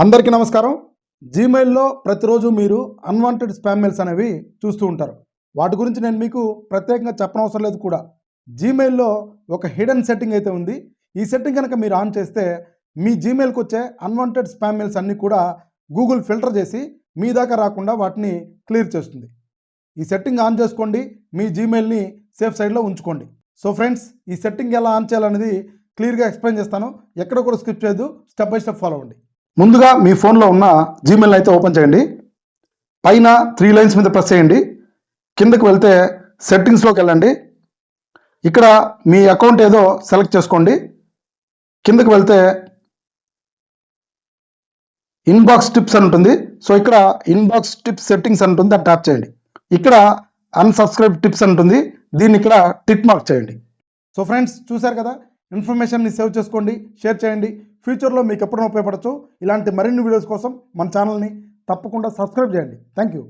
అందరికీ నమస్కారం. జీమెయిల్లో ప్రతిరోజు మీరు అన్వాంటెడ్ స్పామ్ మెయిల్స్ అనేవి చూస్తూ ఉంటారు. వాటి గురించి నేను మీకు ప్రత్యేకంగా చెప్పనవసరం లేదు కూడా. జీమెయిల్లో ఒక హిడెన్ సెట్టింగ్ అయితే ఉంది. ఈ సెట్టింగ్ కనుక మీరు ఆన్ చేస్తే మీ జీమెయిల్కి వచ్చే అన్వాంటెడ్ స్పామ్ మెయిల్స్ అన్నీ కూడా గూగుల్ ఫిల్టర్ చేసి మీ దాకా రాకుండా వాటిని క్లియర్ చేస్తుంది. ఈ సెట్టింగ్ ఆన్ చేసుకోండి, మీ జీమెయిల్ని సేఫ్ సైడ్లో ఉంచుకోండి. సో ఫ్రెండ్స్, ఈ సెట్టింగ్ ఎలా ఆన్ చేయాలనేది క్లియర్గా ఎక్స్ప్లెయిన్ చేస్తాను. ఎక్కడ కూడా స్కిప్ చేయొద్దు, స్టెప్ బై స్టెప్ ఫాలో అవ్వండి. ముందుగా మీ ఫోన్లో ఉన్న జీమెయిల్ అయితే ఓపెన్ చేయండి. పైన 3 లైన్స్ మీద ప్రెస్ చేయండి. కిందకి వెళ్తే సెట్టింగ్స్లోకి వెళ్ళండి. ఇక్కడ మీ అకౌంట్ ఏదో సెలెక్ట్ చేసుకోండి. కిందకి వెళ్తే ఇన్బాక్స్ టిప్స్ అని ఉంటుంది. సో ఇక్కడ ఇన్బాక్స్ టిప్స్ సెట్టింగ్స్ అని ఉంటుంది, దాన్ని ట్యాప్ చేయండి. ఇక్కడ అన్సబ్స్క్రైబ్ టిప్స్ అని ఉంటుంది, దీన్ని ఇక్కడ టిక్ మార్క్ చేయండి. సో ఫ్రెండ్స్, చూశారు కదా, ఇన్ఫర్మేషన్ని సేవ్ చేసుకోండి, షేర్ చేయండి. ఫ్యూచర్లో మీకు ఎప్పుడైనా ఉపయోగపడచ్చు. ఇలాంటి మరిన్ని వీడియోస్ కోసం మన ఛానల్ని తప్పకుండా సబ్స్క్రైబ్ చేయండి. Thank you.